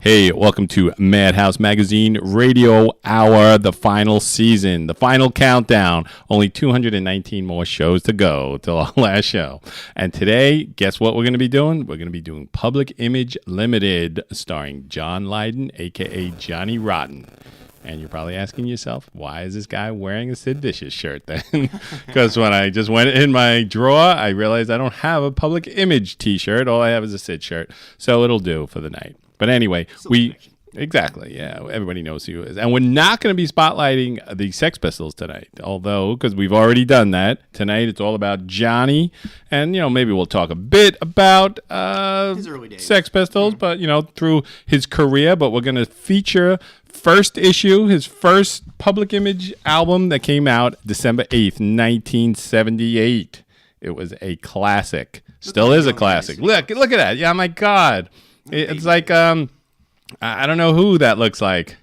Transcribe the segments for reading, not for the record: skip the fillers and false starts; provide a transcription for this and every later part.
Hey, welcome to Madhouse Magazine Radio Hour, the final season, the final countdown. Only 219 more shows to go till our last show. And today, guess what we're going to be doing? We're going to be doing Public Image Ltd, starring John Lydon, a.k.a. Johnny Rotten. And you're probably asking yourself, why is this guy wearing a Sid Vicious shirt then? Because when I just went in my drawer, I realized I don't have a Public Image t-shirt. All I have is a Sid shirt. So it'll do for the night. But anyway, exactly, yeah, everybody knows who he is. And we're not going to be spotlighting the Sex Pistols tonight, although, because we've already done that. Tonight, it's all about Johnny. And, maybe we'll talk a bit about his early days. Sex Pistols, but, through his career. But we're going to feature first issue, his first Public Image album that came out December 8th, 1978. It was a classic. Still is a classic. Look at that. Yeah, my God. It's like, I don't know who that looks like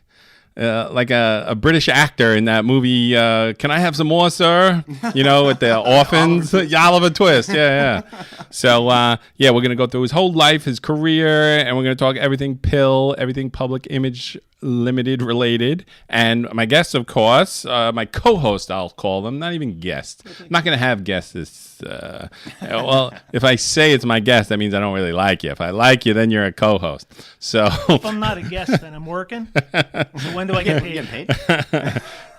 a British actor in that movie, Can I Have Some More, Sir? With the orphans. Oliver Twist, yeah. So, we're going to go through his whole life, his career, and we're going to talk everything everything Public Image Limited related. And my guests, of course, my co-host, I'll call them, not even guests. I'm not going to have guests this, well, if I say it's my guest, that means I don't really like you. If I like you, then you're a co-host. So if I'm not a guest, then I'm working. So when do I get paid?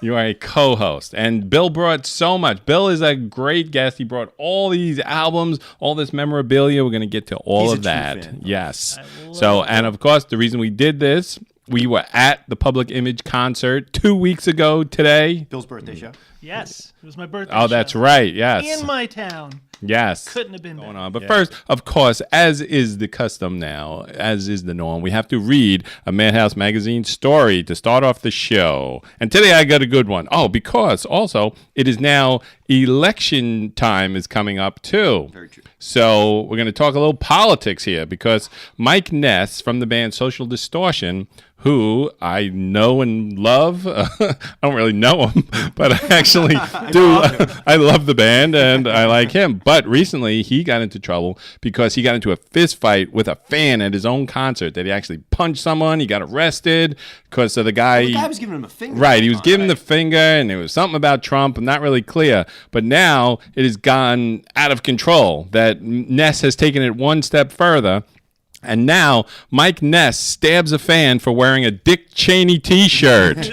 You are a co-host. And Bill brought so much. Bill is a great guest. He brought all these albums, all this memorabilia. We're going to get to all of that. Yes. So, and of course, the reason we did this, we were at the Public Image concert 2 weeks ago today. Bill's birthday show. Yes, it was my birthday show. Oh, that's right, yes. In my town. Yes. Couldn't have been going better. on. But first, of course, as is the custom now, as is the norm, we have to read a Madhouse Magazine story to start off the show. And today I got a good one. Oh, because also it is now election time is coming up too. Very true. So we're going to talk a little politics here because Mike Ness from the band Social Distortion, who I know and love. I don't really know him, but I actually do. I love the band and I like him. But recently he got into trouble because he got into a fist fight with a fan at his own concert that he actually punched someone. He got arrested because of the guy. Well, the guy was giving him a finger. Right. He was giving the finger and there was something about Trump. I'm not really clear. But now it has gone out of control that Ness has taken it one step further. And now Mike Ness stabs a fan for wearing a Dick Cheney t-shirt.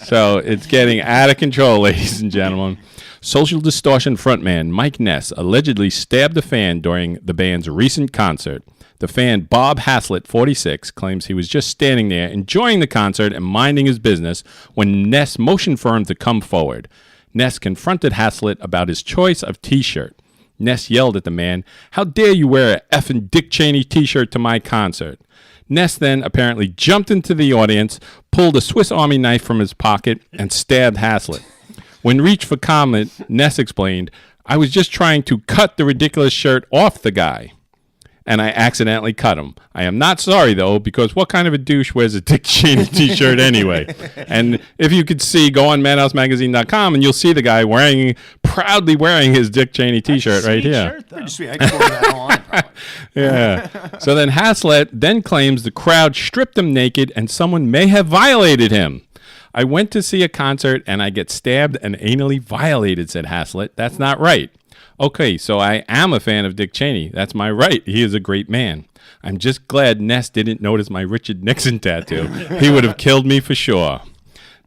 So it's getting out of control, ladies and gentlemen. Social Distortion frontman Mike Ness allegedly stabbed a fan during the band's recent concert. The fan Bob Haslett, 46, claims he was just standing there enjoying the concert and minding his business when Ness motioned for him to come forward. Ness confronted Haslett about his choice of t-shirt. Ness yelled at the man, "How dare you wear a effing Dick Cheney t-shirt to my concert?" Ness then apparently jumped into the audience, pulled a Swiss Army knife from his pocket, and stabbed Haslett. When reached for comment, Ness explained, "I was just trying to cut the ridiculous shirt off the guy, and I accidentally cut him. I am not sorry, though, because what kind of a douche wears a Dick Cheney t-shirt anyway?" And if you could see, go on madhousemagazine.com, and you'll see the guy proudly wearing his Dick Cheney t-shirt right here. Pretty sweet. I can order that online, probably. Yeah. So then Haslett then claims the crowd stripped him naked and someone may have violated him. "I went to see a concert, and I get stabbed and anally violated," said Haslett. "That's not right." "Okay, so I am a fan of Dick Cheney. That's my right. He is a great man. I'm just glad Ness didn't notice my Richard Nixon tattoo. He would have killed me for sure."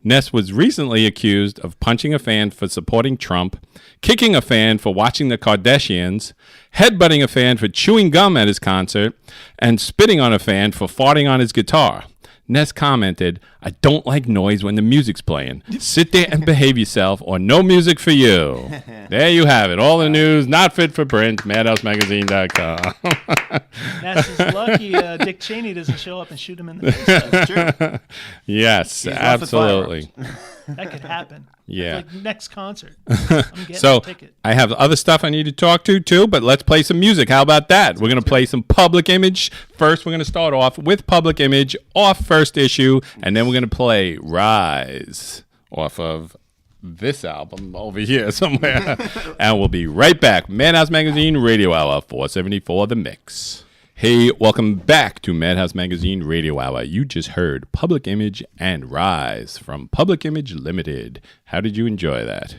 Ness was recently accused of punching a fan for supporting Trump, kicking a fan for watching the Kardashians, headbutting a fan for chewing gum at his concert, and spitting on a fan for farting on his guitar. Ness commented, "I don't like noise when the music's playing. Sit there and behave yourself or no music for you." There you have it. All the news, not fit for print, madhousemagazine.com. Ness is lucky Dick Cheney doesn't show up and shoot him in the face. That's true. Yes, absolutely. That could happen. Yeah. Like next concert. I'm getting So a ticket. I have other stuff I need to talk to too, but let's play some music. How about that? We're going to play some Public Image. First, we're going to start off with Public Image off first issue, and then we're going to play Rise off of this album over here somewhere. And we'll be right back. Madhouse Magazine Radio Hour, 474 The Mix. Hey, welcome back to Madhouse Magazine Radio Hour. You just heard Public Image and Rise from Public Image Ltd. How did you enjoy that?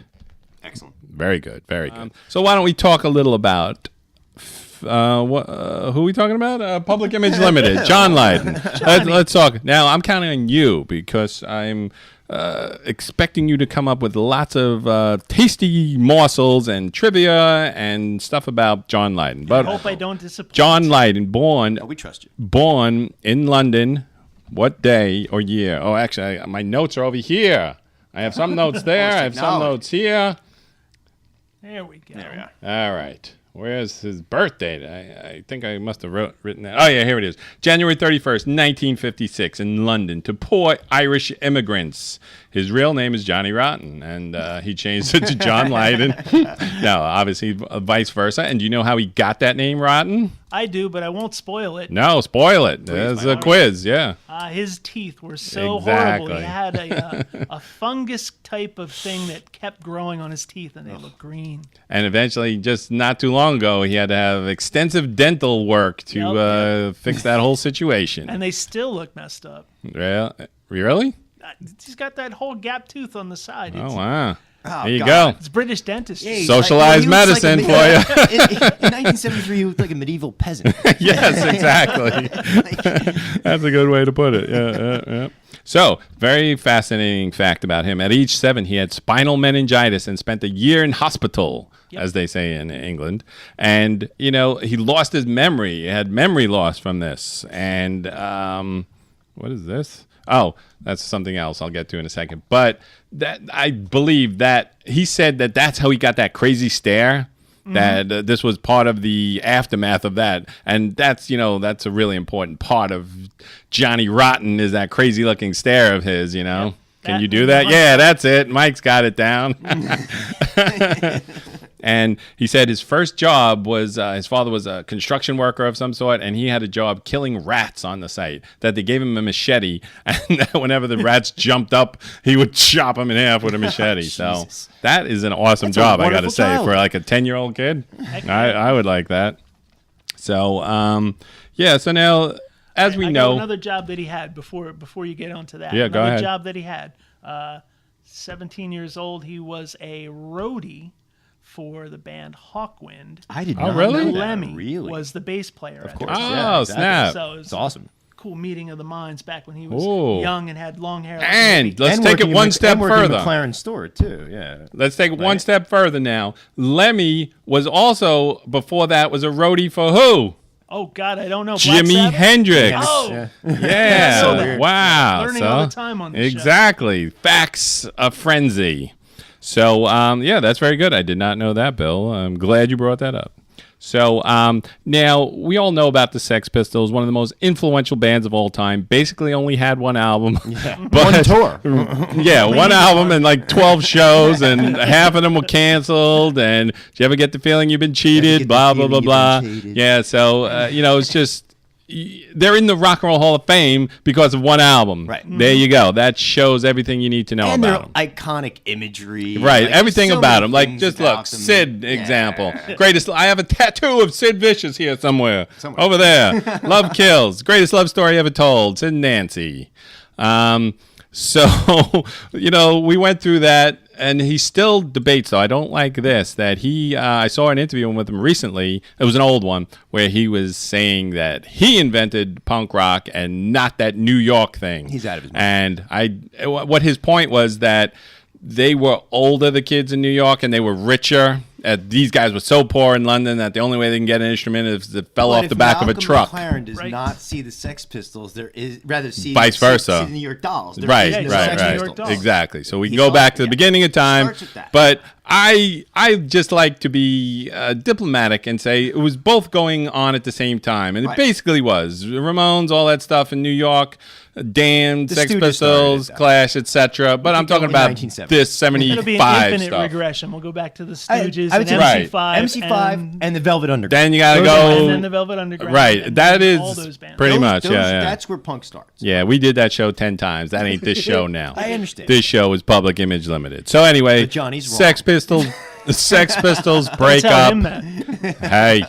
Excellent. Very good, very good. So why don't we talk a little about who are we talking about? Public Image Ltd. John Lydon. Let's talk. Now, I'm counting on you because I'm expecting you to come up with lots of tasty morsels and trivia and stuff about John Lydon. But I hope I don't disappoint. John Lydon, born We trust you. in London. What day or year? Oh, actually, my notes are over here. I have some notes there. I have some notes here. There we go. There we are. All right. Where's his birth date? I think I must have written that. Oh, yeah, here it is. January 31st, 1956, in London, to poor Irish immigrants. His real name is Johnny Rotten, and he changed it to John Lydon. No, obviously, vice versa. And do you know how he got that name, Rotten? I do, but I won't spoil it. No, spoil it. There's a quiz, yeah. His teeth were so Exactly. horrible. He had a fungus type of thing that kept growing on his teeth, and they looked green. And eventually, just not too long ago, he had to have extensive dental work to fix that whole situation. And they still look messed up. Really? He's got that whole gap tooth on the side. Oh, wow. Oh, There you God. go. It's British dentistry. Yeah, he's Socialized he looks medicine like for you. In 1973, he looked like a medieval peasant. Yes, exactly. That's a good way to put it. Yeah. So, very fascinating fact about him. At age 7, he had spinal meningitis and spent a year in hospital, as they say in England. And, he lost his memory. He had memory loss from this. And what is this? Oh, that's something else I'll get to in a second. But that I believe that he said that that's how he got that crazy stare. That this was part of the aftermath of that, and that's a really important part of Johnny Rotten is that crazy looking stare of his. Can you do that? Yeah, that's it. Mike's got it down. And he said his first job was his father was a construction worker of some sort, and he had a job killing rats on the site. That they gave him a machete, and whenever the rats jumped up, he would chop them in half with a machete. So that is an awesome job, I got to say, for like a 10-year-old kid. I would like that. So, so now, as we I know, got another job that he had before you get onto that. Yeah, go another ahead. job that he had. 17 years old, he was a roadie for the band Hawkwind. I did Oh, not really? know that. Lemmy Really? was the bass player. Of at course. it. Oh, exactly. snap. So it was It's awesome. a cool meeting of the minds back when he was Ooh. young and had long hair. like and Lemmy. let's And take it working one in step and working in further. McLaren store too. Yeah. Let's take it one step further now. Lemmy was also, before that, was a roadie for who? Oh, God, I don't know. Black Jimi Sabbath? Hendrix. Oh, Yeah. So weird. Wow. Learning all the time on this show. Exactly. Facts of frenzy. So, that's very good. I did not know that, Bill. I'm glad you brought that up. So, now, we all know about the Sex Pistols, one of the most influential bands of all time. Basically only had one album. Yeah. But, One tour. Yeah, one album and like 12 shows, and half of them were canceled. And do you ever get the feeling you've been cheated? the Blah, blah, blah, feeling blah. you've been cheated. Yeah, so, it's just... They're in the Rock and Roll Hall of Fame because of one album. Right. There you go. That shows everything you need to know And about their them. iconic imagery. Right, like, everything so about many him. Like, things just about look, them. Sid example. Greatest. I have a tattoo of Sid Vicious here somewhere. Somewhere. Over there. Love Kills. Greatest love story ever told. Sid and Nancy. So, we went through that, and he still debates, though. I don't like this, that I saw an interview with him recently. It was an old one, where he was saying that he invented punk rock and not that New York thing. He's out of his mind. And what his point was that they were older, the kids in New York, and they were richer. These guys were so poor in London that the only way they can get an instrument is if it fell off the back of a truck. McLaren does Right. not see the Sex Pistols. There is rather see Vice versa. See the New York Dolls. There Right, is no Yeah, Sex exactly. New Pistols. York Dolls. Exactly. So we can He's go all- back to the yeah. beginning of time. Starts with that. But I just like to be diplomatic and say it was both going on at the same time. And Right. it basically was. Ramones, all that stuff in New York, Damned, The Sex Stooges Pistols, started it, Clash, etc. But I'm could go talking in about 1970. this It'll be an 75 infinite stuff. regression. We'll go back to the I Stooges would and say Right. MC5. and the Velvet Underground. Then you got to Those are go. and then the Velvet Underground. Right. and That then is all those bands. pretty much. Those- Yeah. That's where punk starts. Yeah, we did that show 10 times. That ain't this show now. I understand. This show is Public Image Limited. So anyway, But Johnny's wrong. Sex Pistols break Tell up. him that. Hey,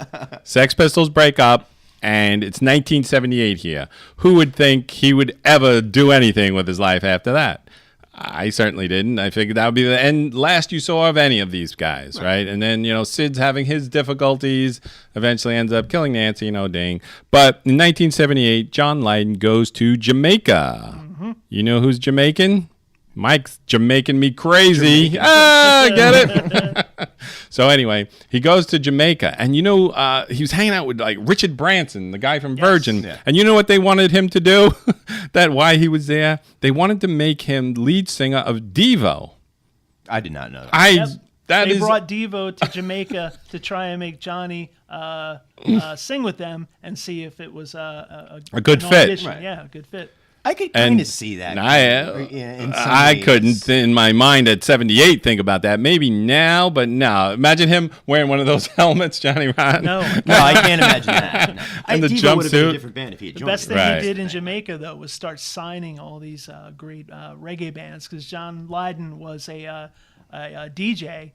Sex Pistols break up, and it's 1978 here. Who would think he would ever do anything with his life after that? I certainly didn't. I figured that would be the end last you saw of any of these guys, right? And then, Sid's having his difficulties, eventually ends up killing Nancy, ding. But in 1978, John Lydon goes to Jamaica. Mm-hmm. You know who's Jamaican? Mike's Jamaican me crazy. Get it? So anyway, he goes to Jamaica, and he was hanging out with like Richard Branson, the guy from Virgin. Yeah. And you know what they wanted him to do? Why he was there? They wanted to make him lead singer of Devo. I did not know that. They brought Devo to Jamaica to try and make Johnny sing with them and see if it was a good fit. Right. Yeah, a good fit. I could kind of see that. I couldn't, in my mind at 78, think about that. Maybe now, but no. Imagine him wearing one of those helmets, Johnny Rotten. No, I can't imagine that. No. And the Devo would have been a jumpsuit. different band if he had The joined. best thing Right. he did in Jamaica, though, was start signing all these great reggae bands, because John Lydon was a DJ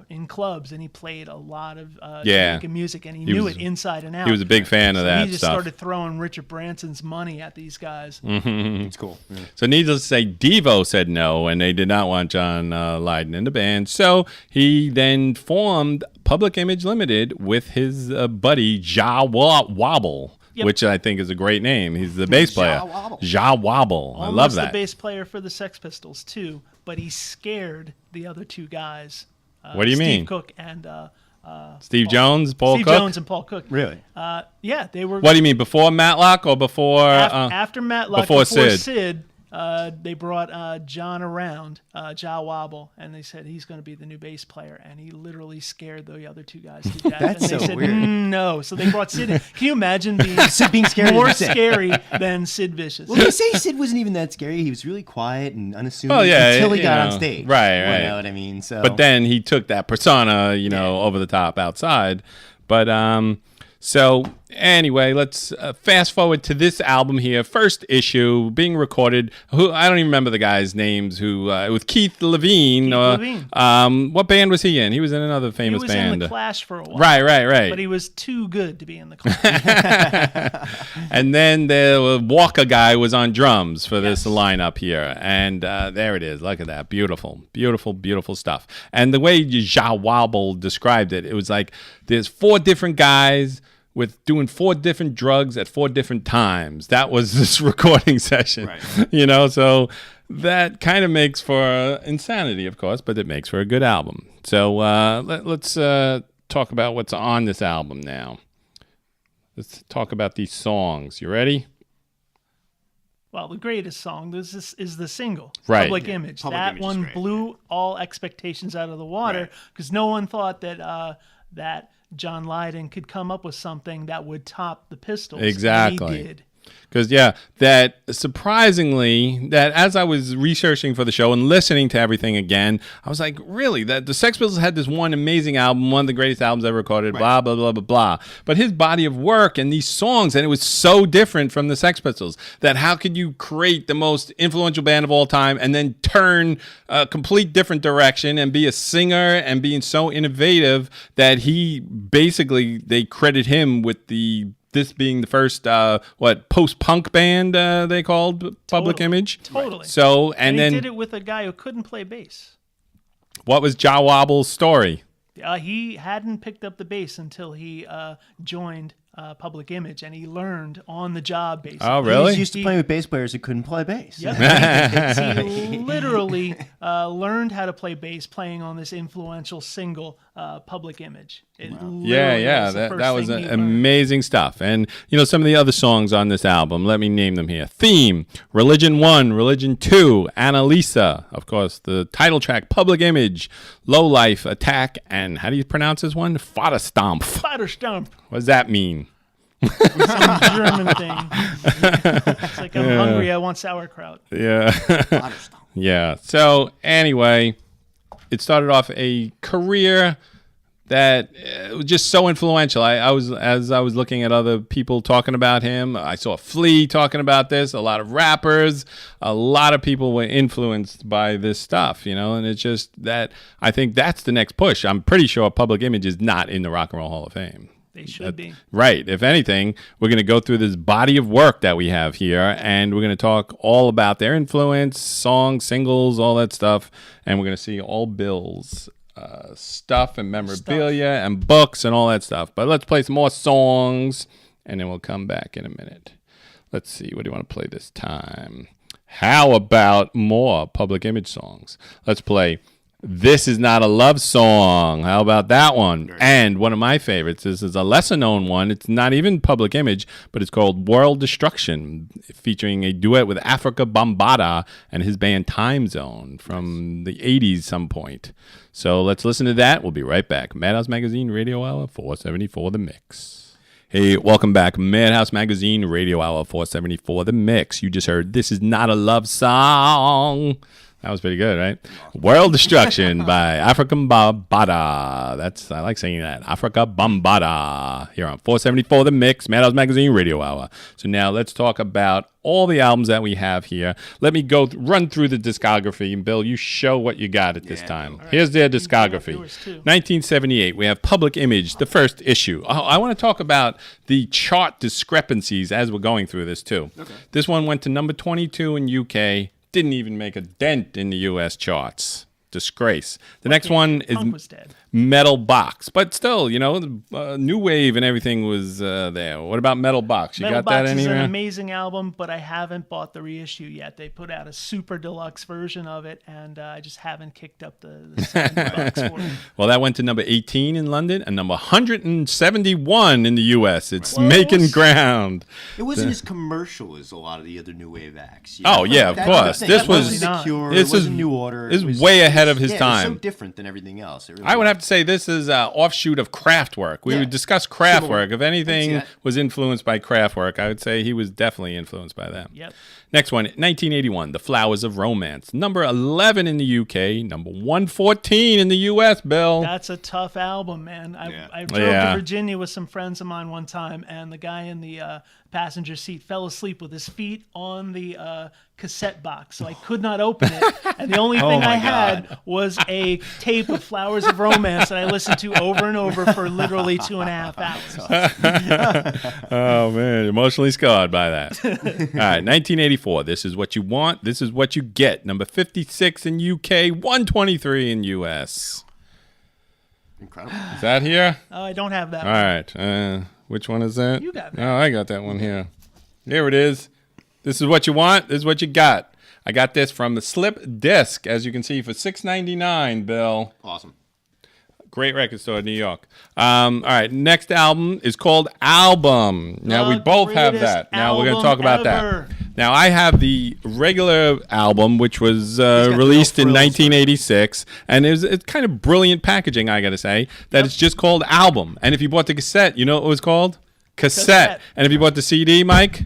in clubs, and he played a lot of Jamaican music, and he knew it inside and out. He was a big fan of that He just stuff. started throwing Richard Branson's money at these guys. It's cool. Yeah. So needless to say, Devo said no, and they did not want John Lydon in the band. So he then formed Public Image Ltd. With his buddy Ja Wobble, which I think is a great name. He's the bass player. Ja Wobble. I love that. The bass player for the Sex Pistols, too, but he scared the other two guys. What do you mean? Steve Cook and Steve Jones, Paul Steve Cook? Jones and Paul Cook. Really? Yeah, they were. What do you mean, before Matlock or before? After Matlock, before Sid. Sid. They brought John around, Ja Wobble, and they said he's going to be the new bass player, and he literally scared the other two guys to death. That's and they so said, weird. No. So they brought Sid in. Can you imagine being Sid being scared more than Sid. scary than Sid Vicious? Well, they say Sid wasn't even that scary. He was really quiet and unassuming Well, until he got on stage. Right. You know what I mean? So, But then he took that persona, over the top outside. But so anyway, let's fast forward to this album here. First issue being recorded. I don't even remember the guy's names. With Keith Levine. What band was he in? He was in another famous band. He was in the Clash for a while. Right. But he was too good to be in the Clash. And then the Walker guy was on drums for this lineup here. And there it is. Look at that. Beautiful, beautiful, beautiful stuff. And the way Ja Wobble described it, it was like there's 4 different guys with doing 4 different drugs at 4 different times. That was this recording session, right. So that kind of makes for insanity, of course, but it makes for a good album. So let's talk about what's on this album now. Let's talk about these songs. You ready? Well, the greatest song, this is the single, right. Public Image. Public that Image one blew all expectations out of the water, because no one thought that that John Lydon could come up with something that would top the Pistols. Exactly. And he did. Because, that surprisingly, that as I was researching for the show and listening to everything again, I was like, really? That the Sex Pistols had this one amazing album, one of the greatest albums ever recorded, blah, blah, blah, blah, blah. But his body of work and these songs, and it was so different from the Sex Pistols, that how could you create the most influential band of all time and then turn a complete different direction and be a singer and being so innovative that they credit him with this being the first, post-punk band they called Public Image. Totally. So, and then he did it with a guy who couldn't play bass. What was Ja Wobble's story? He hadn't picked up the bass until he joined Public Image, and he learned on the job, basically. Oh, he really? was used to playing with bass players who couldn't play bass. Yep. He literally learned how to play bass playing on this influential single, Public Image. That was amazing stuff. And, some of the other songs on this album, let me name them here. Theme, Religion 1, Religion 2, Annalisa, of course, the title track, Public Image, Low Life, Attack, and how do you pronounce this one? Fada Stomp. Fada Stomp. What does that mean? Some German thing. It's like, I'm hungry, I want sauerkraut. Yeah. So anyway, it started off a career that was just so influential. As I was looking at other people talking about him, I saw Flea talking about this, a lot of rappers, a lot of people were influenced by this stuff, and it's just that I think that's the next push. I'm pretty sure Public Image is not in the Rock and Roll Hall of Fame. They should be. Right. If anything, we're going to go through this body of work that we have here, and we're going to talk all about their influence, songs, singles, all that stuff, and we're going to see all Bill's stuff and memorabilia and books and all that stuff. But let's play some more songs, and then we'll come back in a minute. Let's see. What do you want to play this time? How about more Public Image songs? Let's play This Is Not a Love Song. How about that one? And one of my favorites, this is a lesser-known one. It's not even Public Image, but it's called World Destruction, featuring a duet with Africa Bambaataa and his band Time Zone from the 80s some point. So let's listen to that. We'll be right back. Madhouse Magazine Radio Hour 474 The Mix. Hey, welcome back. Madhouse Magazine Radio Hour 474 The Mix. You just heard This Is Not a Love Song. That was pretty good, right? World Destruction by Africa Bambaataa. I like saying that. Africa Bambaataa. Here on 474 The Mix, Madhouse Magazine Radio Hour. So now let's talk about all the albums that we have here. Let me go run through the discography. And Bill, you show what you got at this time. Right. Here's their discography. 1978, we have Public Image, the first issue. I want to talk about the chart discrepancies as we're going through this, too. Okay. This one went to number 22 in UK. Didn't even make a dent in the U.S. charts. Disgrace. The next one is Metal Box. But still, New Wave and everything was there. What about Metal Box? You got that anywhere? Metal Box is an amazing album, but I haven't bought the reissue yet. They put out a super deluxe version of it, and I just haven't kicked up the $70 for it. Well, that went to number 18 in London and number 171 in the U.S. It's making ground. It wasn't as commercial as a lot of the other New Wave acts. Oh, yeah, of course. This was New Order. This was way ahead of his time. It was so different than everything else. Really I would have to say this is an offshoot of Kraftwerk. We would discuss Kraftwerk. If anything was influenced by Kraftwerk, I would say he was definitely influenced by them. Yep. Next one, 1981, The Flowers of Romance. Number 11 in the UK, number 114 in the US, Bill. That's a tough album, man. I drove to Virginia with some friends of mine one time, and the guy in the passenger seat fell asleep with his feet on the cassette box, so I could not open it. And the only thing I had was a tape of Flowers of Romance that I listened to over and over for literally 2.5 hours. Oh, man, emotionally scarred by that. All right, 1984, This Is What You Want, This Is What You Get. Number 56 in UK, 123 in US. Incredible. Is that here? Oh, I don't have that. All right. Which one is that? You got that. Oh, I got that one here. Here it is. This is what you want. This is what you got. I got this from the Slip Disc, as you can see, for $6.99, Bill. Awesome. Great record store in New York. All right, next album is called Album. Now, we both have that. Now, we're going to talk about that. Now, I have the regular album, which was released in 1986, and it's kind of brilliant packaging, I got to say, that it's just called Album. And if you bought the cassette, you know what it was called? Cassette. And if you bought the CD, Mike,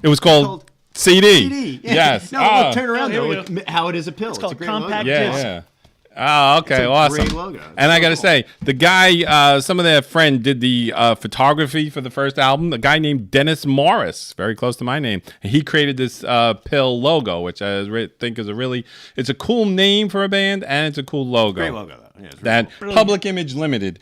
it was called CD. Yeah. Yes. No, turn around, though. How it is a pill. It's called a great Compact logo. Disc. Yeah. Oh, okay, awesome. Great logo. And I got to say, the guy, some of their friend did the photography for the first album. A guy named Dennis Morris, very close to my name. And he created this pill logo, which I think is it's a cool name for a band, and it's a cool logo. Great logo, though. Yeah, that cool. Public Image Ltd.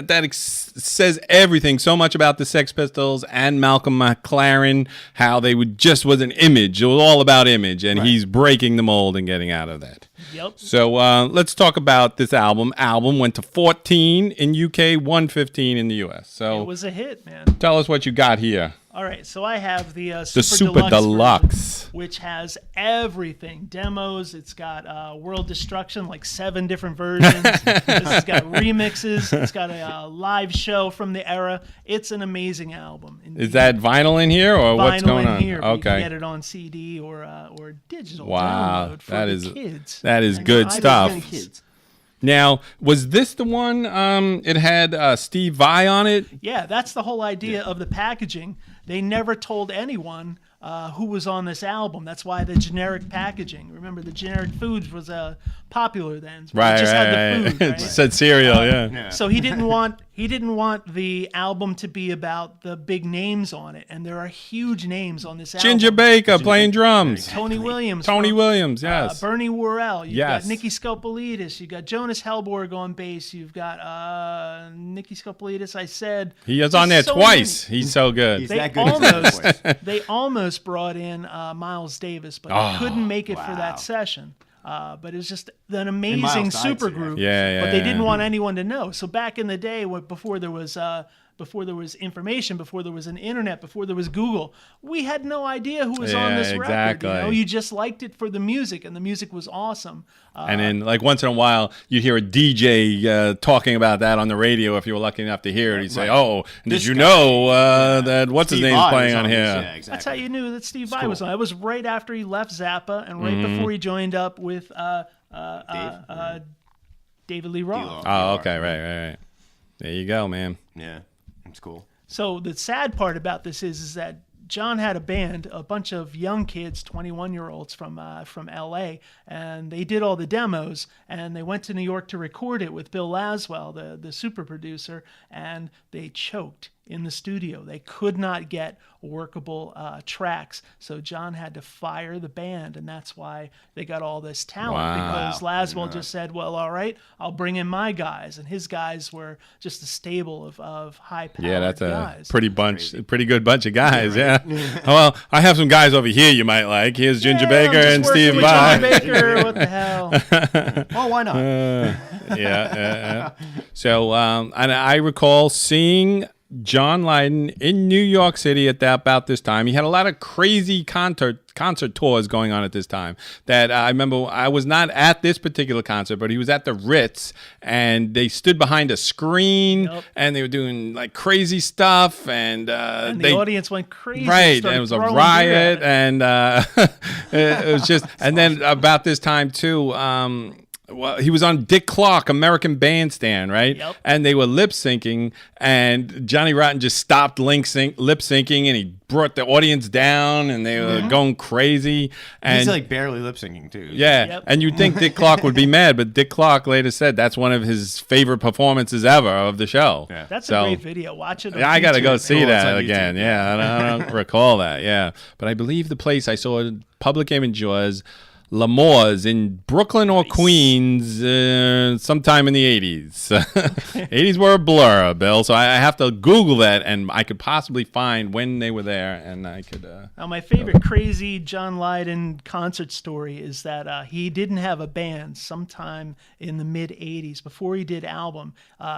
That says everything so much about the Sex Pistols and Malcolm McLaren, how they was an image. It was all about image, and he's breaking the mold and getting out of that. Yep. So let's talk about this album. Album went to 14 in UK, 115 in the US. So it was a hit, man. Tell us what you got here. All right, so I have the Super Deluxe version, which has everything. Demos, it's got World Destruction, like 7 different versions. This has got remixes. It's got a live show from the era. It's an amazing album. Is that vinyl in here, or what's going on? Vinyl in here. Okay. You can get it on CD or digital download for the kids. That is good stuff. Now, was this the one, it had Steve Vai on it? Yeah, that's the whole idea of the packaging. They never told anyone who was on this album. That's why the generic packaging. Remember, the generic foods was popular then. So right. Had the food, It just said cereal, yeah. So he didn't want He didn't want the album to be about the big names on it, and there are huge names on this album. Ginger Baker playing drums. Tony Williams. Tony Williams, yes. Bernie Worrell. You've Yes. got Nicky Skopolidis. You've got Jonas Hellborg on bass. You've got Nicky Skopolidis. I said He is on there so twice. many. He's so good. He's They that good. He's that voice. They almost brought in Miles Davis, but they couldn't make it for that session. But it was just an amazing Miles died super too, group. Yeah, But they yeah. didn't want anyone to know. So back in the day, before there was information, before there was an internet, before there was Google, we had no idea who was on Yeah, this exactly. record. You just liked it for the music, and the music was awesome. And then, like, once in a while, you'd hear a DJ talking about that on the radio if you were lucky enough to hear it. He'd say, "Oh, did This you guy, know that what's-his Steve name's Vai playing was on here?" this, yeah, exactly. That's how you knew that Steve Vai cool. was on. It was right after he left Zappa, and right before he joined up with David Lee Roth. Oh, okay, right. There you go, man. Yeah, it's cool. So the sad part about this is that John had a band, a bunch of young kids, 21-year-olds from L.A., and they did all the demos, and they went to New York to record it with Bill Laswell, the super producer, and they choked in the studio. They could not get workable tracks, so John had to fire the band, and that's why they got all this talent, Wow. because Laswell just said, well, all right, I'll bring in my guys, and his guys were just a stable of high-powered Yeah, that's a guys. pretty good bunch of guys. Yeah. Well, I have some guys over here you might like. Here's Ginger Yeah, Baker I'm just and working Steve with Vai. Ginger Baker, what the hell? Oh, why not? Yeah. So, and I recall seeing John Lydon in New York City at about this time. He had a lot of crazy concert tours going on at this time. That I remember, I was not at this particular concert, but he was at the Ritz, and they stood behind a screen, and they were doing like crazy stuff, and The audience went crazy. Right, started and it was a throwing riot, beer at and it was just. And then about this time too, well, he was on Dick Clark, American Bandstand, right? Yep. And they were lip syncing, and Johnny Rotten just stopped lip syncing, and he brought the audience down, and they were going crazy. And He's like barely lip syncing too. yeah, Yep. and you'd think Dick Clark would be mad, but Dick Clark later said that's one of his favorite performances ever of the show. Yeah. That's So- a great video. Watch it. On Yeah, I got to go YouTube. see Oh, it's that on again. YouTube. Yeah, I don't recall that. Yeah, but I believe the place I saw Public Image was L'Amour's in Brooklyn or Queens sometime in the 80s. 80s were a blur, Bill, so I have to Google that, and I could possibly find when they were there, and I could... Now, my favorite crazy John Lydon concert story is that he didn't have a band sometime in the mid-'80s. Before he did album,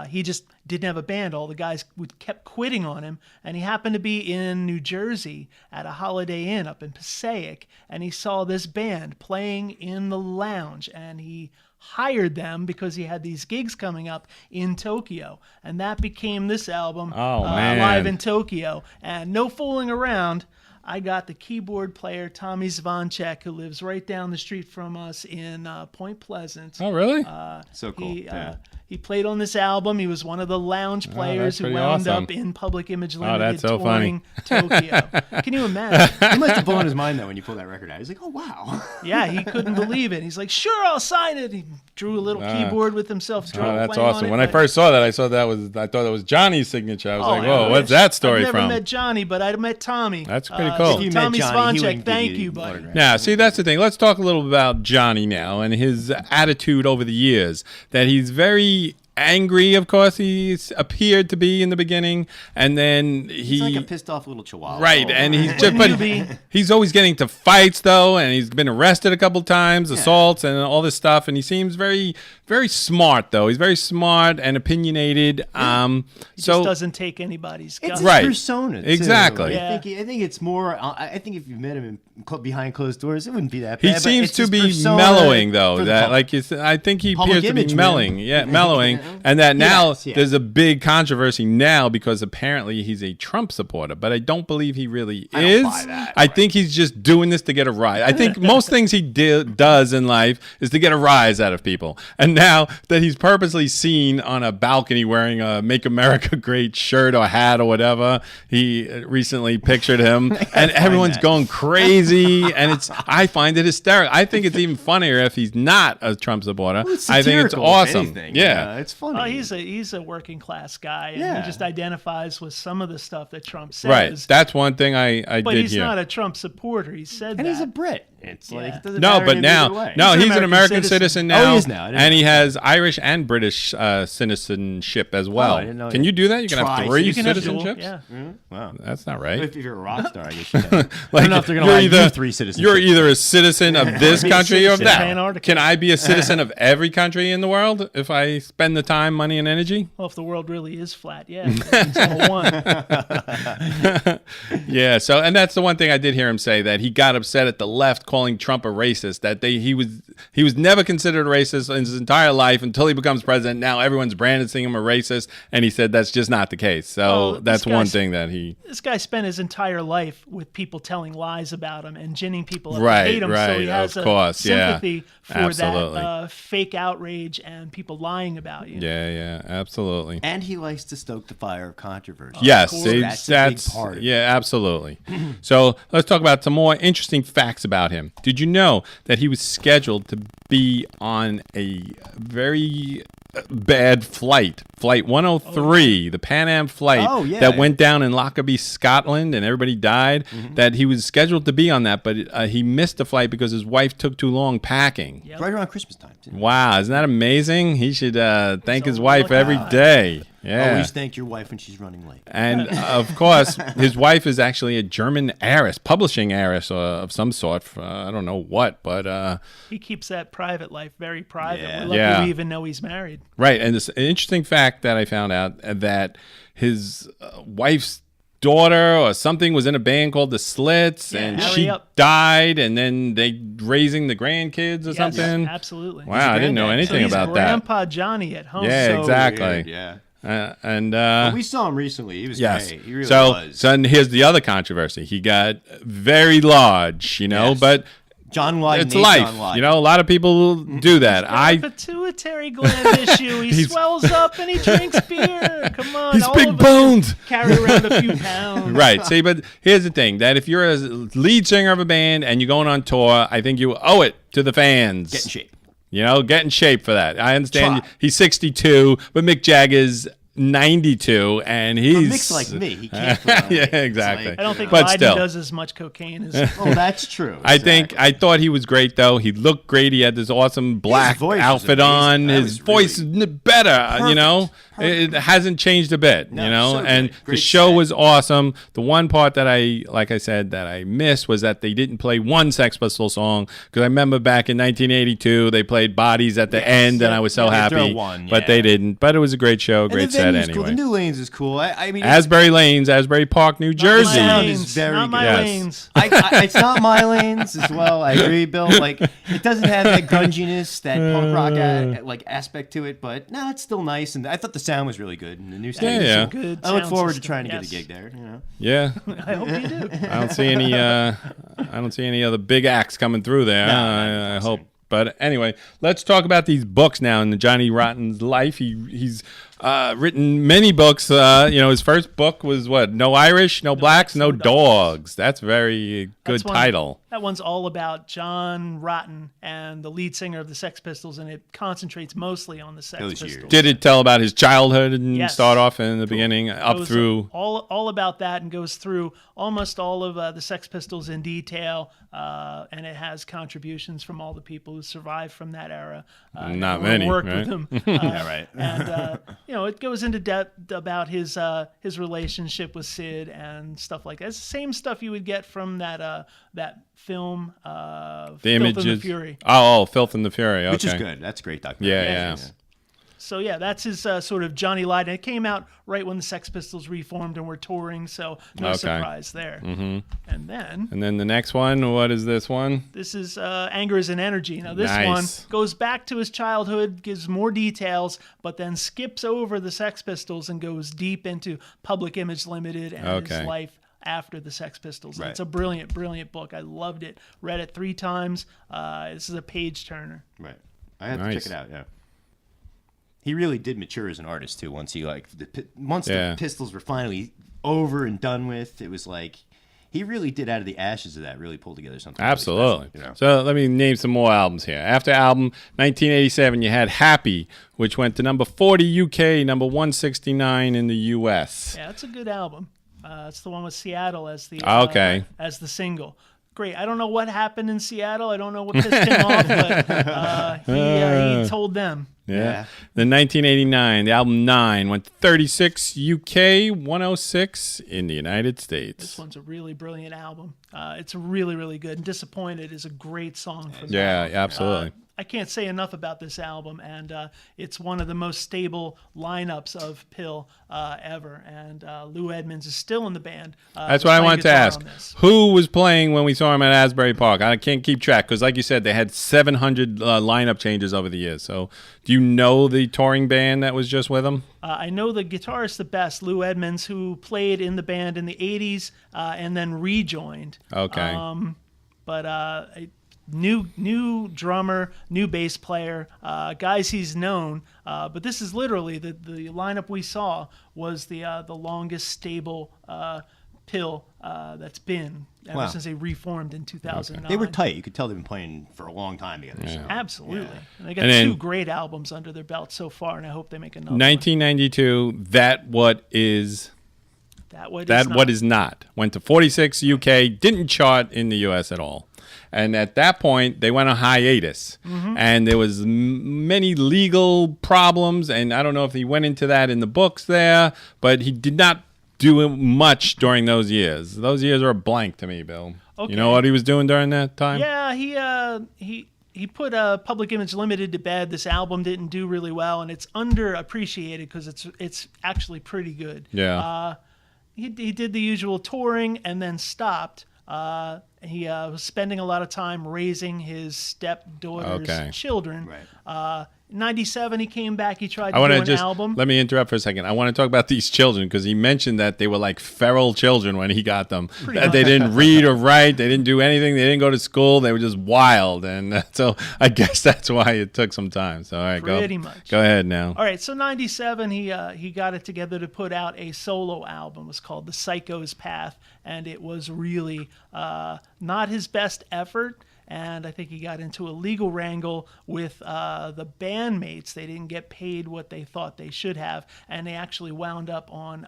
he just didn't have a band. All the guys kept quitting on him, and he happened to be in New Jersey at a Holiday Inn up in Passaic, and he saw this band playing in the lounge, and he hired them because he had these gigs coming up in Tokyo, and that became this album, man. Live in Tokyo. And no fooling around, I got the keyboard player Tommy Zvanchek, who lives right down the street from us in Point Pleasant. Oh, really? So cool. He played on this album. He was one of the lounge players who pretty wound awesome. up in Public Image Ltd. That's so touring Tokyo. Can you imagine? He must have blown his mind though when you pulled that record out. He's like, oh wow. Yeah, he couldn't believe it. He's like, sure, I'll sign it. He drew a little keyboard with himself. Oh, that's playing on awesome. it, When I but- first saw that, I thought it was Johnny's signature. I was like, whoa, what's that story I've never from? met Johnny, but I met Tommy. That's pretty cool. If you Tommy met Johnny, he Zvanchek, wouldn't give thank the you, buddy. autograph. Now, see, that's the thing. Let's talk a little about Johnny now and his attitude over the years. That he's very angry, of course, he's appeared to be in the beginning, and then He's like a pissed off little chihuahua. right, and he's just, Wouldn't but you be? he's always getting to fights though, and he's been arrested a couple times, assaults and all this stuff, and he seems very, very smart though. He's very smart and opiniated. He So just doesn't take anybody's It's guts. his Right. persona. Too. Exactly. Yeah. I think it's more. I think if you met him behind closed doors, it wouldn't be that he bad. but seems it's to his be persona mellowing though. for the That public. like I think he Public appears to be image, mellowing, man. mellowing, and that now Yes, yeah. there's a big controversy now because apparently he's a Trump supporter, but I don't believe he really don't is. buy that. I think he's just doing this to get a rise. I think most things he does in life is to get a rise out of people, and now that he's purposely seen on a balcony wearing a "Make America Great" shirt or hat or whatever. He recently pictured him, and everyone's going crazy. And I find it hysterical. I think it's even funnier if he's not a Trump supporter. Well, it's I think it's satirical, if awesome. anything. Yeah, It's funny. Oh, he's a working class guy, and Yeah. he just identifies with some of the stuff that Trump says. right. That's one thing I but did he's hear. not a Trump supper. He said and that. he's a Brit. It's like it doesn't No, matter but to him now, either way. no, He's he's an an American American citizen citizen. now. Oh, he is now. I didn't And he know has Irish and British citizenship as well. I didn't know Can that. you do that? You can have Try. 3 you can have citizenships? dual, yeah. Wow. That's not right. If you're a rock star, I guess you can. I Like, don't know if they're going to you're let either- you 3 citizens. You're either a citizen of this Or a country or of citizen that. of Antarctica. Can I be a citizen of every country in the world if I spend the time, money, and energy? Well, if the world really is flat, yeah, it's all one. Yeah. So, and that's the one thing I did hear him say, that he got upset at the left calling Trump a racist. That he was never considered a racist in his entire life until he becomes president. Now everyone's branding him a racist, and he said that's just not the case. So Well, that's this one guy's- thing that he. This guy spent his entire life with people telling lies about him and ginning people up Right, to hate him. So right, he has of a course, yeah. sympathy for Absolutely. that fake outrage and people lying about you. Yeah. Absolutely. And he likes to stoke the fire of controversy. Yes, course. that's a big part of it. yeah, absolutely. So let's talk about some more interesting facts about him. Did you know that he was scheduled to be on a very bad flight, Flight 103, the Pan Am flight Oh, yeah. that went down in Lockerbie, Scotland, and everybody died? That he was scheduled to be on that, but he missed the flight because his wife took too long packing. Yep. Right around Christmas time, too. Wow, isn't that amazing? He should thank So his wife look every out. day. Yeah. Always thank your wife when she's running late. And of course, his wife is actually a German heiress, publishing heiress of some sort. I don't know what, but He keeps that private life very private. Yeah. We're lucky Yeah. we even know he's married. right. And this an interesting fact that I found out that his wife's daughter or something was in a band called the Slits, Yeah, and hurry she up. died, and then they raising the grandkids or Yes, something. absolutely. Wow, I didn't know granddad. So anything he's about that. Grandpa Johnny at home. Yeah, So exactly. weird, yeah. And We saw him recently. He was yes. great. He really so, was. so and here's the other controversy. He got very large, Yes. but John Lydon. it's ate life. John Lydon. You know, a lot of people do that. A pituitary gland issue. He swells up and he drinks beer. Come on, He's all big of us boned. carry around a few pounds. Right. See, but here's the thing: that if you're a lead singer of a band and you're going on tour, I think you owe it to the fans. Get in shape. You know, get in shape for that. I understand Try. he's 62, but Mick Jagger's 92, and he's Mick's like me. He can't. Put on yeah, weight. It's exactly. like- I don't think But Lydon still. does as much cocaine as. Oh, that's true. I think I thought he was great though. He looked great. He had this awesome black voice was outfit amazing. on. That His was voice really is better. You perfect. know, Perfect. it hasn't changed a bit. No, you know, so and good. the Great show set. was awesome. The one part that like I said, that I missed was that they didn't play one Sex Pistols song, because I remember back in 1982 they played Bodies at the end, and I was so Yeah, they throw happy. one, But yeah. they didn't. But it was a great show, And great the set venue's cool. anyway. The New Lanes is cool. I mean, it's- Asbury Lanes, Asbury Park, New My Jersey. sound lanes, is very not my good. Yes. lanes. it's not my lanes as well. I agree, Bill. Like, it doesn't have that grunginess, that punk rock like aspect to it, but no, it's still nice. And I thought the sound was really good. And the new stage. Yeah. Good I look sound forward to system. trying to Yes. get a gig there. You know. Yeah. I hope you do. I don't see any. I don't see any other big acts coming through there. No, I not hope. But anyway, let's talk about these books now in the Johnny Rotten's life. He's written many books. His first book was what? No Irish, no blacks, no dogs. That's very good That's one- title. That one's all about John Rotten and the lead singer of the Sex Pistols, and it concentrates mostly on the Sex Those Pistols. years. Did it tell about his childhood and Yes. start off in the beginning up Goes through? all about that, and goes through almost all of the Sex Pistols in detail, and it has contributions from all the people who survived from that era. Not who many, worked right? with him. Yeah, right. And it goes into depth about his relationship with Sid and stuff like that. It's the same stuff you would get from that film, The Filth images. and the Fury. Oh, Filth and the Fury. Okay. Which is good. That's a great documentary. Yeah, yeah. So yeah, that's his sort of Johnny Lydon. It came out right when the Sex Pistols reformed and were touring, so no Okay. surprise there. Mm-hmm. And then And then the next one. What is this one? this is Anger is an Energy. Now this Nice. one goes back to his childhood, gives more details, but then skips over the Sex Pistols and goes deep into Public Image Ltd. and Okay. his life after the Sex Pistols. And Right. It's a brilliant, brilliant book. I loved it. Read it 3 times. This is a page turner. Right. I have to Nice. check it out. Yeah. he really did mature as an artist too. Once the Pistols were finally over and done with, it was like he really did, out of the ashes of that, really pull together something. Absolutely. Really special, So let me name some more albums here. After album 1987, you had Happy, which went to number 40 UK, number 169 in the US. Yeah, that's a good album. It's the one with Seattle as the as the single. Great. I don't know what happened in Seattle. I don't know what pissed him off, but he told them. Yeah. Then 1989, the album 9 went to 36 UK, 106 in the United States. This one's a really brilliant album. It's really, really good. And Disappointed is a great song from Yeah, absolutely. I can't say enough about this album, and it's one of the most stable lineups of Pill ever. And Lou Edmonds is still in the band. That's what I wanted to ask. Who was playing when we saw him at Asbury Park? I can't keep track because, like you said, they had 700 lineup changes over the years. So do you know the touring band that was just with him? I know the guitarist the best, Lou Edmonds, who played in the band in the 80s and then rejoined. Okay. New drummer, new bass player, guys he's known. But this is literally the lineup we saw was the longest stable Pill that's been ever since they reformed in 2009. They were tight. You could tell they've been playing for a long time together. Yeah. So. Absolutely. Yeah. And they got two great albums under their belt so far, and I hope they make another 1992, one. That What Is Not went to 46 UK, didn't chart in the US at all. And at that point, they went on hiatus, and there was many legal problems, and I don't know if he went into that in the books there, but he did not do much during those years. Those years are a blank to me, Bill. Okay. You know what he was doing during that time? Yeah, he put Public Image Ltd to bed. This album didn't do really well, and it's underappreciated because it's actually pretty good. Yeah. He did the usual touring and then stopped. He was spending a lot of time raising his stepdaughter's children. Right. 97, he came back. He tried to do an album. Let me interrupt for a second. I want to talk about these children because he mentioned that they were like feral children when he got them. That they didn't read or write. They didn't do anything. They didn't go to school. They were just wild. And so I guess that's why it took some time. So all right, pretty much. Go ahead now. All right. So 97, he got it together to put out a solo album. It was called The Psycho's Path, and it was really not his best effort. And I think he got into a legal wrangle with the bandmates. They didn't get paid what they thought they should have, and they actually wound up on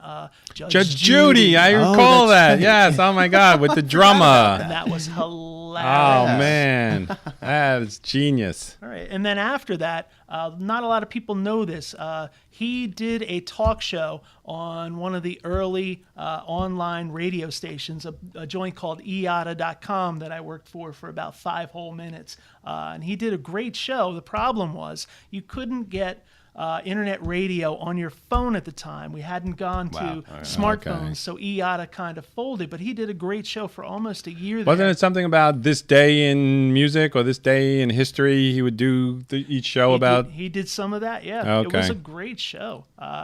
Judge Judy. I recall that. Funny. Yes. Oh my God, with the drummer. And that was hilarious. Oh man, that is genius. All right, and then after that, not a lot of people know this. He did a talk show on one of the early online radio stations, a joint called iata.com that I worked for about 5 whole minutes. And he did a great show. The problem was you couldn't get internet radio on your phone at the time. We hadn't gone to smartphones, so IATA kind of folded. But he did a great show for almost a year. Wasn't it something about this day in music or this day in history? He would do each show about. He did some of that. Yeah, okay. It was a great show.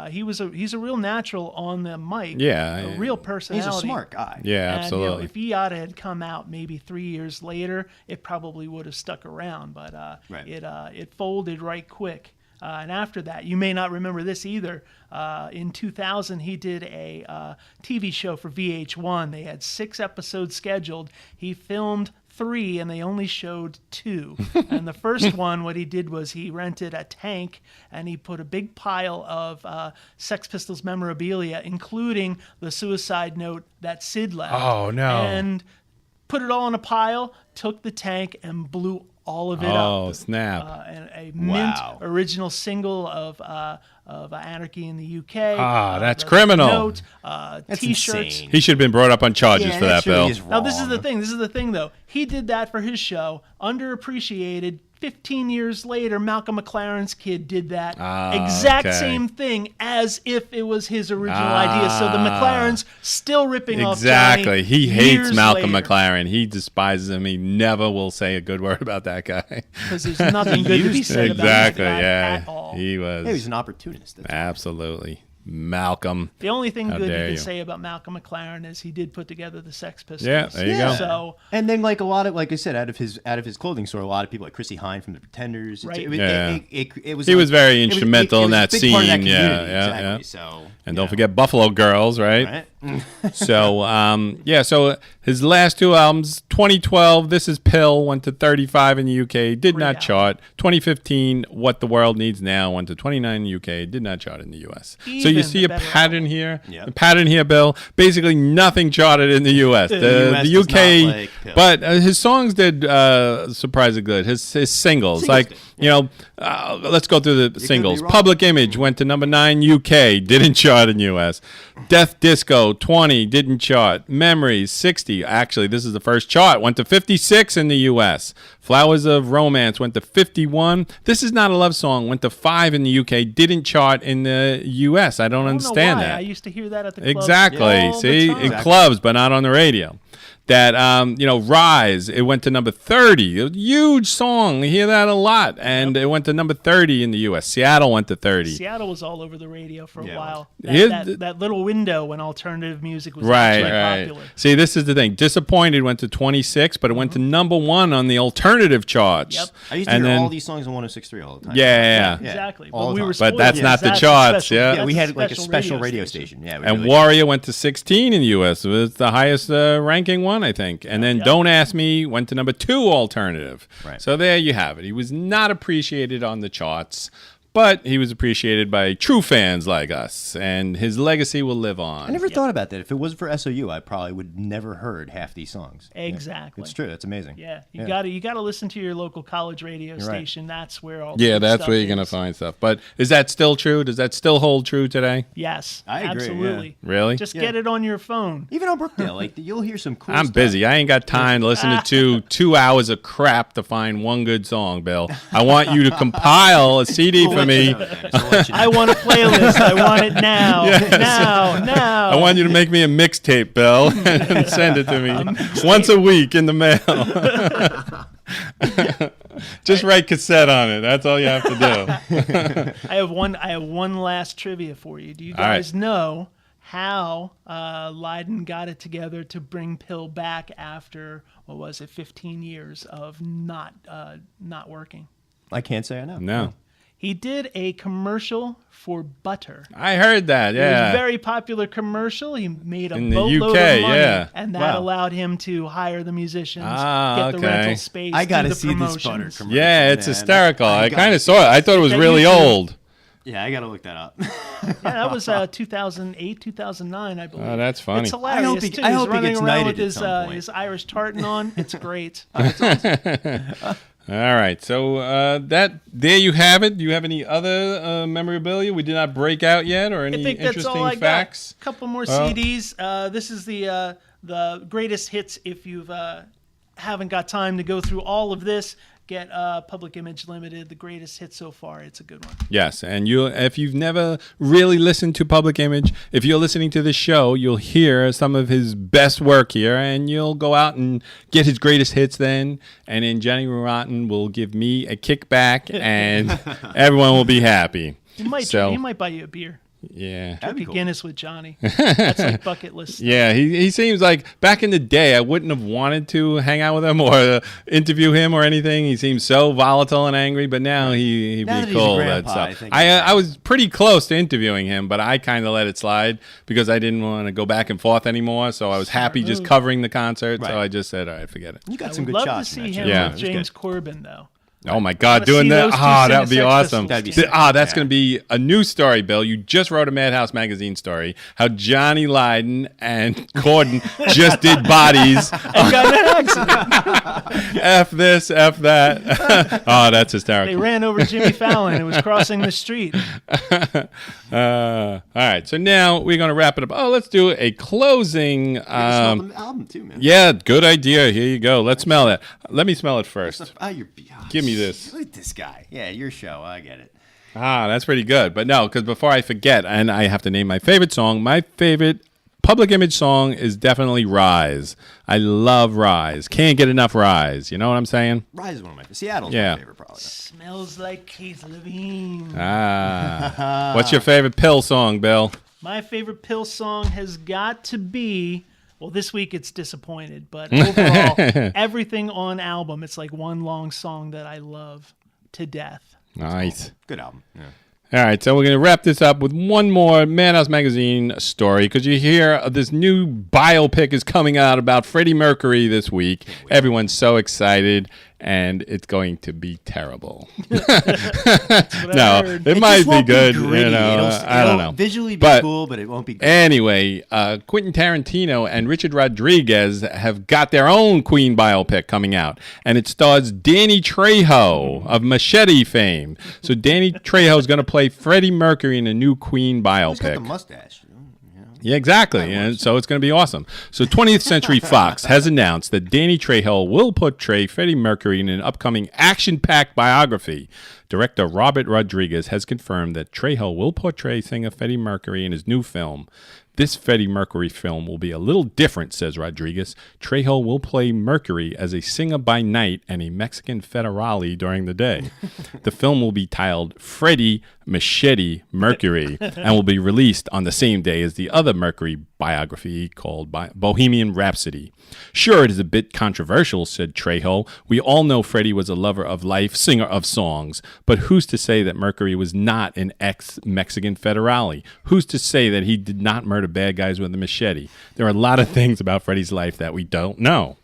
He's a real natural on the mic. Yeah, a real personality. He's a smart guy. Yeah, and, absolutely. If IATA had come out maybe 3 years later, it probably would have stuck around. But it folded right quick. And after that, you may not remember this either. In 2000, he did a TV show for VH1. They had 6 episodes scheduled. He filmed 3, and they only showed 2. And the first one, what he did was he rented a tank, and he put a big pile of Sex Pistols memorabilia, including the suicide note that Sid left. Oh, no. And put it all in a pile, took the tank, and blew all of it up. Oh, snap. And a mint original single of Anarchy in the UK. That's criminal. Note, that's T-shirts. insane. He should have been brought up on charges for that, Bill. Now, this is the thing, though. He did that for his show, underappreciated. 15 years later, Malcolm McLaren's kid did that exact same thing as if it was his original idea. So the McLarens still ripping off Johnny. Exactly. He hates Malcolm later. McLaren. He despises him. He never will say a good word about that guy. Because there's nothing good to be said about that at all. He was. He was an opportunist. Absolutely. Malcolm. The only thing How good you dare can you. say about Malcolm McLaren is he did put together the Sex Pistols. Yeah, there you go. So And then like a lot of, like I said, out of his clothing store, a lot of people like Chrissy Hine from the Pretenders. Right. It was He like- was very it was- instrumental it in was a that big part of that scene. Yeah, community, yeah, exactly. yeah. So, And you don't know, forget Buffalo Girls, right? right? So, so his last two albums, 2012, This Is Pill, went to 35 in the UK, did Great not album. chart. 2015, What the World Needs Now, went to 29 in the UK, did not chart in the US. So you Even see the a better pattern album. here? Yep. A pattern here, Bill. Basically, nothing charted in the US. The US The does UK, not like Pill. but his songs did surprisingly good. His singles, like, did, you know, let's go through the singles. wrong. Public Image went to number 9 UK, didn't chart in US. Death Disco 20 didn't chart. Memories 60, actually this is the first chart, went to 56 in the US. Flowers of Romance went to 51. This Is Not a Love Song went to 5 in the UK, didn't chart in the US. I don't I don't understand know why. that. I used to hear that at the clubs Exactly. all the See, time. in clubs, but not on the radio. That Rise, it went to number 30. A huge song. You hear that a lot, and it went to number 30 in the U.S. Seattle went to 30. Seattle was all over the radio for a Yeah, it while. Here's That little window when alternative music was Right, actually right. popular. See, this is the thing. Disappointed went to 26, but it went to number 1 on the alternative charts. Yep. I used to And hear then- all these songs on 106.3 all the time. Yeah. Exactly. all But the we time. were But spoiled that's not because the that's a charts, special- yeah. Yeah, we that's had like a special radio station. Yeah, we And really Warrior went to 16 in the U.S. It was the highest ranking one, I think. And then yeah. Don't Ask Me went to number 2 alternative. Right. So there you have it. He was not appreciated on the charts, but he was appreciated by true fans like us, and his legacy will live on. I never thought about that. If it wasn't for SOU, I probably would never heard half these songs. Exactly. It's true. That's amazing. Yeah, you gotta listen to your local college radio station. That's where all the Yeah, good that's stuff where you're going to is. find stuff. But is that still true? Does that still hold true today? Yes, I agree, absolutely. yeah. Really? Just get it on your phone. Even on Brookdale, like you'll hear some cool I'm stuff. busy. I ain't got time to listen to 2 hours of crap to find one good song, Bill. I want you to compile a CD for me. I want a playlist. I want it now. Now. I want you to make me a mixtape, Bill, and send it to me once a week in the mail. Just write cassette on it. That's all you have to do. I have one last trivia for you. Do you All right. guys know how Lydon got it together to bring Pill back after 15 years of not working? I can't say I know. No. He did a commercial for butter. I heard that, It was a yeah. very popular commercial. He made a In the boatload UK, of money, yeah. and that Wow. allowed him to hire the musicians, Ah, get the okay. rental space, I got do to the see this butter promotions. commercial. Yeah, it's man. hysterical. I gotta kind of see saw it. I thought it was That really YouTube- old. Yeah, I got to look that up. Yeah, that was 2008, 2009, I believe. Oh, that's funny. It's hilarious, he- too. I He's hope he running gets around knighted with at his, some point. his Irish tartan on. It's great. All right, so there you have it. Do you have any other memorabilia we did not break out yet, or any I think that's interesting all I facts? got. A couple more Well- CDs. This is the greatest hits. If you haven't got time to go through all of this, get Public Image Limited, the greatest hit so far. It's a good one. Yes, and if you've never really listened to Public Image, if you're listening to this show, you'll hear some of his best work here, and you'll go out and get his greatest hits then, and then Johnny Rotten will give me a kickback, and everyone will be happy. He might buy you a beer. Yeah. Drink be a cool. Guinness with Johnny. That's like bucket list. Yeah, he seems like back in the day, I wouldn't have wanted to hang out with him or interview him or anything. He seems so volatile and angry, but now he'd Now be that he's a cool. grandpa, So I think I was pretty close to interviewing him, but I kind of let it slide because I didn't want to go back and forth anymore. So I was happy just move. covering the concert. Right. So I just said, all right, forget it. You got I some would good love shots. to see in that him show. Yeah. with It was James good. Corbin, though. Oh my God, wanna doing see that! those two Oh, sing that a would be Sex awesome. Pistols That'd be together. sick. That's Yeah. going to be a new story, Bill. You just wrote a Madhouse Magazine story. How Johnny Lydon and Corden just did bodies. And got in an accident. F this, F that. Oh, that's They hysterical. ran over Jimmy Fallon and was crossing the street. All right, so now we're going to wrap it up. Oh, let's do a closing. Smell the album too, man. Yeah, good idea. Here you go. Let's smell it. Let me smell it first. Oh, Give me this. Look at this guy. Yeah, your show. I get it. Ah, that's pretty good. But no, because before I forget, and I have to name my favorite song, my favorite Public Image song is definitely Rise. I love Rise. Can't get enough Rise. You know what I'm saying? Rise is one of my favorites. Seattle's Yeah. my favorite, probably. Smells like Keith Levine. What's your favorite Pill song, Bill? My favorite Pill song has got to be, well, this week it's Disappointed, but overall, everything on album, it's like one long song that I love to death. Nice. Good album. Yeah. All right, so we're going to wrap this up with one more Madhouse Magazine story because you hear this new biopic is coming out about Freddie Mercury this week. Everyone's so excited, and it's going to be terrible. No, it might be good. Gritty. I don't know. Visually be cool, but it won't be good. Anyway, Quentin Tarantino and Richard Rodriguez have got their own Queen biopic coming out, and it stars Danny Trejo of Machete fame. So Danny Trejo is going to play Freddie Mercury in a new Queen biopic. He's got the mustache. Yeah, exactly. And so it's going to be awesome. So 20th Century Fox has announced that Danny Trejo will portray Freddie Mercury in an upcoming action-packed biography. Director Robert Rodriguez has confirmed that Trejo will portray singer Freddie Mercury in his new film. This Freddie Mercury film will be a little different, says Rodriguez. Trejo will play Mercury as a singer by night and a Mexican federale during the day. The film will be titled Freddie Machete Mercury and will be released on the same day as the other Mercury biography called Bohemian Rhapsody. Sure, it is a bit controversial, said Trejo. We all know Freddie was a lover of life, singer of songs. But who's to say that Mercury was not an ex-Mexican federale? Who's to say that he did not murder bad guys with a machete? There are a lot of things about Freddie's life that we don't know.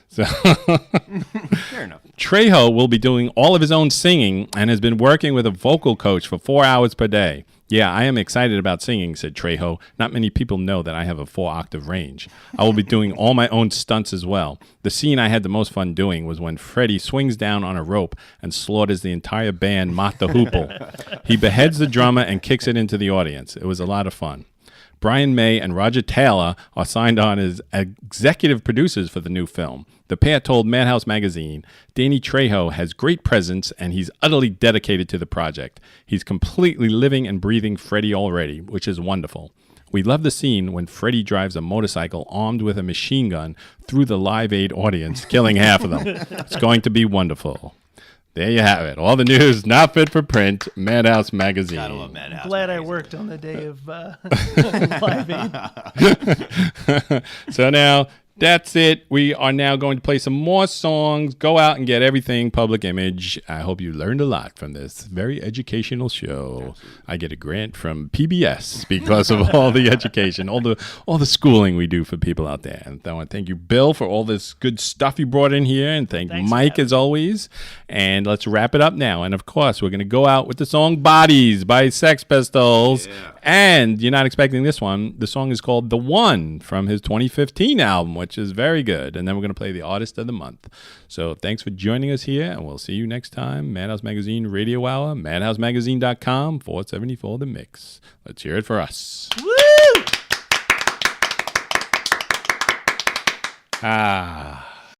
So Fair enough. Trejo will be doing all of his own singing and has been working with a vocal coach for 4 hours per day. Yeah, I am excited about singing, said Trejo. Not many people know that I have a 4-octave range. I will be doing all my own stunts as well. The scene I had the most fun doing was when Freddie swings down on a rope and slaughters the entire band Mott the Hoople. He beheads the drummer and kicks it into the audience. It was a lot of fun. Brian May and Roger Taylor are signed on as executive producers for the new film. The pair told Madhouse Magazine, Danny Trejo has great presence and he's utterly dedicated to the project. He's completely living and breathing Freddie already, which is wonderful. We love the scene when Freddie drives a motorcycle armed with a machine gun through the Live Aid audience, killing half of them. It's going to be wonderful. There you have it. All the news not fit for print. Madhouse Magazine. Gotta love Madhouse. Glad Magazine. I worked on the day of Live Aid. So now that's it. We are now going to play some more songs. Go out and get everything Public Image. I hope you learned a lot from this very educational show. I get a grant from PBS because of all the education, all the schooling we do for people out there. And I want to thank you, Bill, for all this good stuff you brought in here, and thanks Mike as always. And let's wrap it up now. And of course, we're going to go out with the song "Bodies" by Sex Pistols. Yeah. And you're not expecting this one. The song is called "The One" from his 2015 album, which is very good. And then we're going to play the Artist of the Month. So thanks for joining us here, and we'll see you next time. Madhouse Magazine Radio Hour, madhousemagazine.com/474 The Mix. Let's hear it for us. Woo! Ah.